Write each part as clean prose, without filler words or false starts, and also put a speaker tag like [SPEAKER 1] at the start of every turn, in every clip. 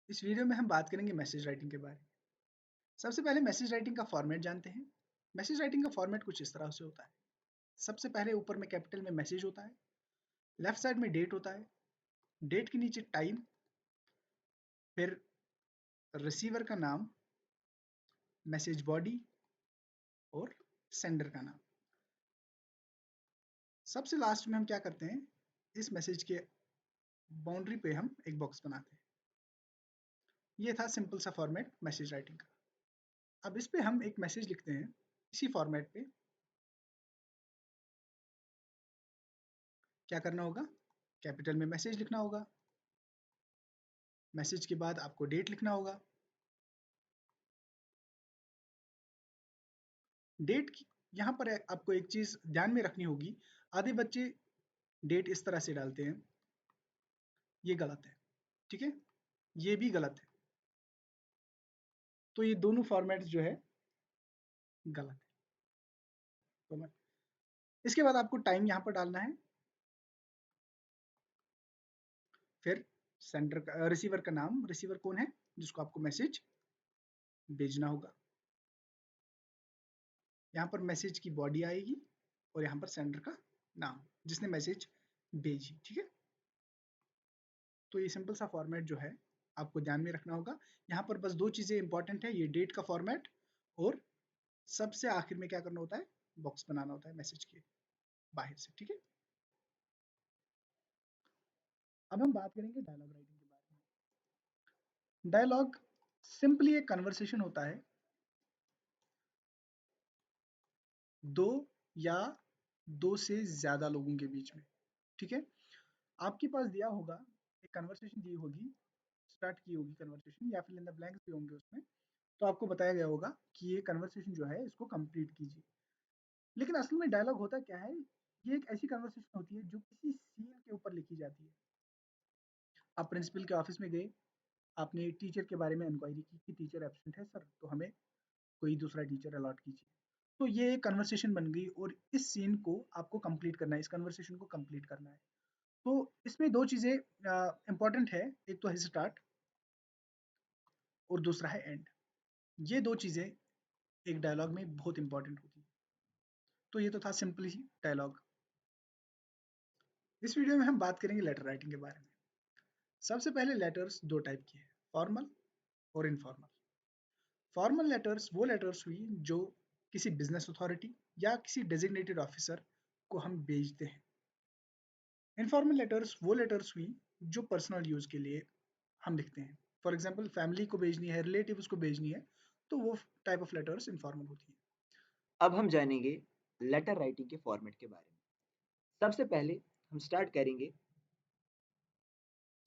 [SPEAKER 1] इस वीडियो में हम बात करेंगे मैसेज राइटिंग के बारे में। सबसे पहले मैसेज राइटिंग का फॉर्मेट जानते हैं। मैसेज राइटिंग का फॉर्मेट कुछ इस तरह से होता है। सबसे पहले ऊपर में कैपिटल में मैसेज होता है, लेफ्ट साइड में डेट होता है, डेट के नीचे टाइम, फिर रिसीवर का नाम, मैसेज बॉडी और सेंडर का नाम। सबसे लास्ट में हम क्या करते हैं, इस मैसेज के बाउंड्री पे हम एक बॉक्स बनाते हैं। ये था सिंपल सा फॉर्मेट मैसेज राइटिंग का। अब इस पे हम एक मैसेज लिखते हैं इसी फॉर्मेट पे। क्या करना होगा, कैपिटल में मैसेज लिखना होगा, मैसेज के बाद आपको डेट लिखना होगा। डेट की यहाँ पर आपको एक चीज ध्यान में रखनी होगी। आधे बच्चे डेट इस तरह से डालते हैं, ये गलत है, ठीक है, ये भी गलत है। तो ये दोनों फॉर्मेट जो है गलत है। तो इसके बाद आपको टाइम यहाँ पर डालना है, फिर सेंडर का रिसीवर का नाम, रिसीवर कौन है जिसको आपको मैसेज भेजना होगा। यहाँ पर मैसेज की बॉडी आएगी और यहाँ पर सेंडर का नाम जिसने मैसेज भेजी, ठीक है। तो ये सिंपल सा फॉर्मेट जो है आपको ध्यान में रखना होगा। यहाँ पर बस दो चीजें इंपॉर्टेंट है, ये डेट का फॉर्मेट और सबसे आखिर में क्या करना होता है, बॉक्स बनाना होता है मैसेज के बाहर से, ठीक है। अब हम बात करेंगे डायलॉग राइटिंग के बारे में। डायलॉग सिंपली एक कन्वर्सेशन होता है दो या दो से ज्यादा लोगों के बीच में, ठीक है। आपके पास दिया होगा, एक कन्वर्सेशन दी होगी, स्टार्ट की होगी कन्वर्सेशन, या फिर इन द ब्लैंक्स भी होंगे उसमें, तो आपको बताया गया होगा कि ये कन्वर्सेशन जो है इसको कंप्लीट कीजिए। लेकिन असल में डायलॉग होता क्या है, ये एक ऐसी कन्वर्सेशन होती है जो किसी सीन के ऊपर लिखी जाती है। आप प्रिंसिपल के ऑफिस में गए, आपने टीचर के बारे में इंक्वायरी की कि टीचर एब्सेंट है सर, तो हमें कोई दूसरा टीचर अलॉट कीजिए। तो ये एक कन्वर्सेशन बन गई और इस सीन को आपको कंप्लीट करना है, इस कन्वर्सेशन को कंप्लीट करना है। तो इसमें दो चीजें इंपॉर्टेंट है, एक तो है स्टार्ट और दूसरा है एंड। ये दो चीजें एक डायलॉग में बहुत इंपॉर्टेंट होती है। तो ये तो था सिंपल ही डायलॉग। इस वीडियो में हम बात करेंगे लेटर राइटिंग के बारे में। सबसे पहले लेटर्स दो टाइप की है, फॉर्मल और इनफॉर्मल। फॉर्मल लेटर्स वो लेटर्स हुई जो किसी बिजनेस अथॉरिटी या किसी डेजिग्नेटेड ऑफिसर को हम भेजते हैं। इनफॉर्मल लेटर्स वो लेटर्स हुई जो पर्सनल यूज के लिए हम लिखते हैं। फॉर एग्जाम्पल फैमिली को भेजनी है, रिलेटिव्स को भेजनी है, तो वो टाइप ऑफ लेटर्स इनफॉर्मल होती है।
[SPEAKER 2] अब हम जानेंगे लेटर राइटिंग के फॉर्मेट के बारे में। सबसे पहले हम स्टार्ट करेंगे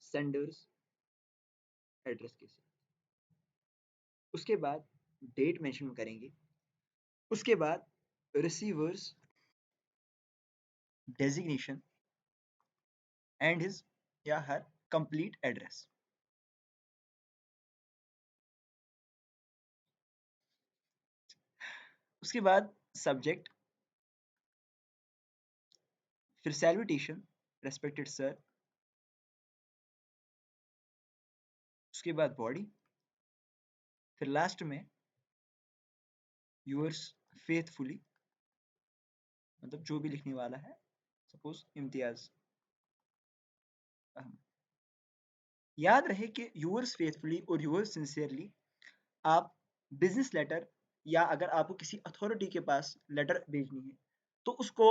[SPEAKER 2] सेंडर्स एड्रेस के साथ, उसके बाद डेट मेंशन करेंगे, उसके बाद रिसीवर्स डेजिग्नेशन एंड हिज या हर कंप्लीट एड्रेस। उसके बाद सब्जेक्ट, फिर सैल्यूटेशन रेस्पेक्टेड सर, उसके बाद बॉडी, फिर लास्ट में यूअर्स फेथफुली, मतलब जो भी लिखने वाला है, सपोज इम्तियाज अहमद। याद रहे कि यूअर्स फेथफुली और यूअर्स सिंसियरली आप बिजनेस लेटर या अगर आपको किसी अथॉरिटी के पास लेटर भेजनी है तो उसको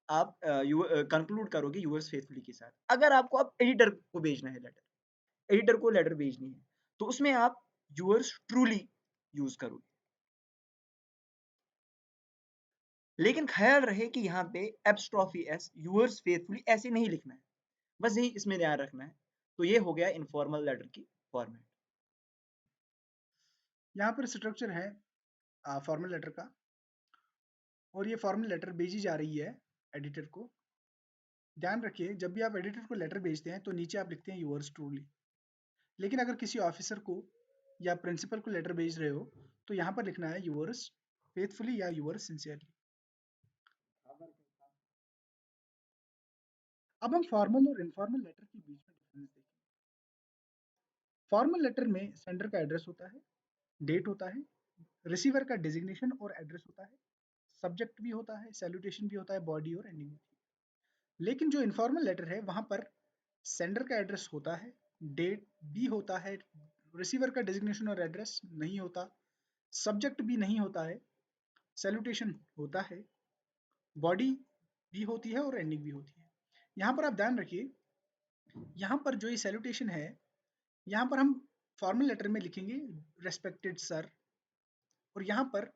[SPEAKER 2] आप कंक्लूड करोगे यूअर्स फेथफुली के साथ। अगर आपको अब एडिटर को भेजना है लेटर, एडिटर को लेटर भेजनी है, तो उसमें आप यूअर्स ट्रूली यूज करोगे। लेकिन ख्याल रहे कि यहाँ पे एब्स्ट्रॉफी एस यूअर्स फेथफुली ऐसे नहीं लिखना है, बस यही इसमें ध्यान रखना है। तो ये हो गया इनफॉर्मल लेटर की फॉर्मेट।
[SPEAKER 1] यहाँ पर स्ट्रक्चर है फॉर्मल लेटर का, और ये फॉर्मल लेटर भेजी जा रही है एडिटर को। ध्यान रखिए, जब भी आप एडिटर को लेटर भेजते हैं तो नीचे आप लिखते हैं यूअर्स ट्रूली। लेकिन अगर किसी ऑफिसर को या प्रिंसिपल को लेटर भेज रहे हो तो यहाँ पर लिखना है यूअर्स फेथफुली या यूअर्स सिंसियरली। अब हम फॉर्मल और इनफॉर्मल लेटर के बीच में डिफरेंस देखें। फॉर्मल लेटर में सेंडर का एड्रेस होता है, डेट होता है, रिसीवर का डेजिग्नेशन और एड्रेस होता है, सब्जेक्ट भी होता है, सैल्यूटेशन भी होता है, बॉडी और एंडिंग होती है। लेकिन जो इनफॉर्मल लेटर है वहाँ पर सेंडर का एड्रेस होता है, डेट भी होता है, रिसीवर का डेजिग्नेशन और एड्रेस नहीं होता, सब्जेक्ट भी नहीं होता है, सैल्यूटेशन होता है, बॉडी भी होती है और एंडिंग भी होती है। यहाँ पर आप ध्यान रखिए, यहाँ पर जो ये सैल्यूटेशन है, यहाँ पर हम फॉर्मल लेटर में लिखेंगे रेस्पेक्टेड सर, और यहाँ पर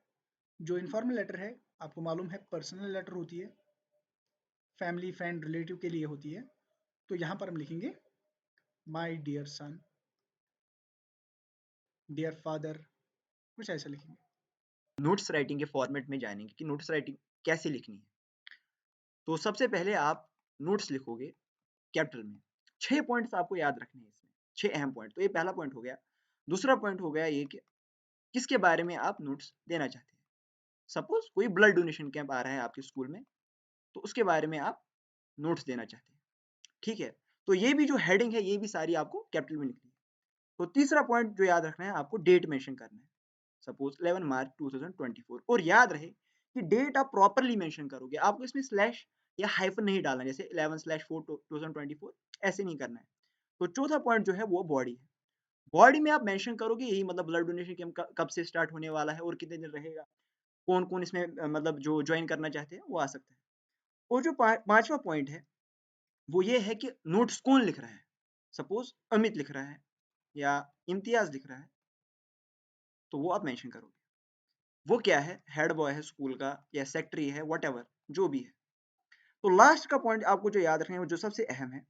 [SPEAKER 1] जो इनफॉर्मल लेटर है आपको मालूम है पर्सनल लेटर होती है, फैमिली फ्रेंड रिलेटिव के लिए होती है, तो यहाँ पर हम लिखेंगे my dear son, dear father, कुछ ऐसा लिखेंगे।
[SPEAKER 2] नोट्स राइटिंग के फॉर्मेट में जानेंगे कि नोट्स राइटिंग कैसे लिखनी है। तो सबसे पहले आप नोट्स लिखोगे कैपिटल में। 6 पॉइंट्स आपको याद रखने हैं इसमें, 6 अहम पॉइंट। तो ये पहला पॉइंट हो गया। दूसरा पॉइंट हो गया ये कि किसके बारे में आप नोट्स देना चाहते हैं। सपोज कोई ब्लड डोनेशन कैंप आ रहा है आपके स्कूल में, तो उसके बारे में आप नोट्स देना चाहते हैं, ठीक है। तो ये भी जो हेडिंग है ये भी सारी आपको कैपिटल में लिखनी है। तो तीसरा पॉइंट जो याद रखना है, आपको डेट मेंशन करना है। सपोज 11 मार्च 2024, और याद रहे कि डेट आप प्रॉपरली मेंशन करोगे, आपको इसमें स्लैश या हाइफन नहीं डालना, जैसे 11/4 2024 ऐसे नहीं करना है। तो चौथा पॉइंट जो है वो बॉडी है। बॉडी में आप मेंशन करोगे यही, मतलब ब्लड डोनेशन कैंप कब से स्टार्ट होने वाला है और कितने दिन रहेगा, कौन कौन इसमें मतलब जो ज्वाइन करना चाहते हैं वो आ सकते हैं। और जो पांचवा पॉइंट है वो ये है कि नोट्स कौन लिख रहा है। सपोज अमित लिख रहा है या इम्तियाज लिख रहा है, तो वो आप मेंशन करोगे। वो क्या है, हेड बॉय है स्कूल का या सेक्रेटरी है, वट जो भी है। तो लास्ट का पॉइंट आपको जो याद रखना है, वो जो सबसे अहम है,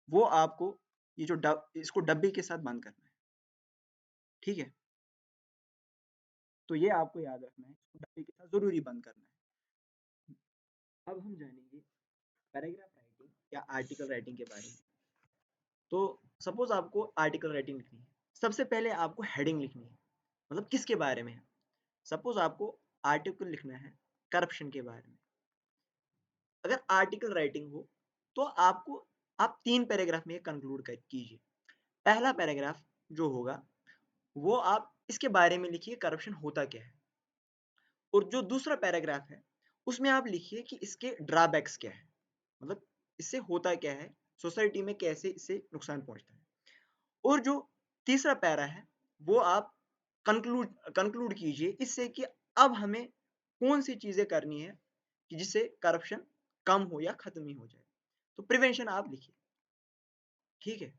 [SPEAKER 2] वो आपको ये जो इसको डब्बे के साथ बंद करना है, ठीक है। तो ये आपको याद रखना है, इसको डब्बे के साथ जरूरी बंद करना है। अब हम जानेंगे पैराग्राफ राइटिंग या आर्टिकल राइटिंग के बारे में। तो सपोज आपको आर्टिकल राइटिंग लिखनी है, सबसे पहले आपको हेडिंग लिखनी है, मतलब किसके बारे में है। सपोज आपको आर्टिकल लिखना है करप्शन के बारे में। अगर आर्टिकल राइटिंग हो तो आपको आप 3 पैराग्राफ में कंक्लूड कीजिए। पहला पैराग्राफ जो होगा वो आप इसके बारे में लिखिए करप्शन होता क्या है, और जो दूसरा पैराग्राफ है उसमें आप लिखिए कि इसके ड्रॉबैक्स क्या है, मतलब इससे होता क्या है, सोसाइटी में कैसे इससे नुकसान पहुंचता है। और जो तीसरा पैरा है वो आप कंक्लूड कीजिए इससे कि अब हमें कौन सी चीजें करनी है कि जिससे करप्शन कम हो या खत्म ही हो जाए। तो प्रिवेंशन आप लिखिए, ठीक है।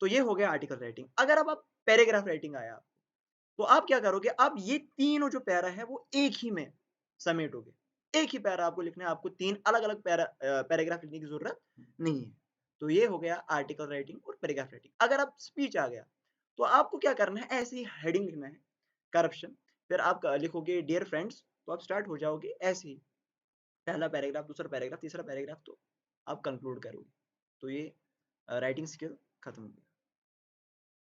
[SPEAKER 2] तो ये हो गया आर्टिकल राइटिंग। अगर अब आप पैराग्राफ राइटिंग आया तो आप क्या करोगे, अब ये तीनों जो पैरा है वो एक ही में समेटोगे। एक ही पैरा आपको लिखना है, आपको 3 अलग अलग पैराग्राफ लिखने की जरूरत नहीं है। तो ये हो गया आर्टिकल राइटिंग और पैराग्राफ राइटिंग। अगर आप स्पीच आ गया तो आपको क्या करना है, ऐसे ही हेडिंग लिखना है करप्शन, फिर आप लिखोगे डियर फ्रेंड्स, तो आप स्टार्ट हो जाओगे ऐसे ही, पहला पैराग्राफ, दूसरा पैराग्राफ, तीसरा पैराग्राफ, तो आप कंक्लूड करोगे। तो ये राइटिंग स्किल खत्म हो गई।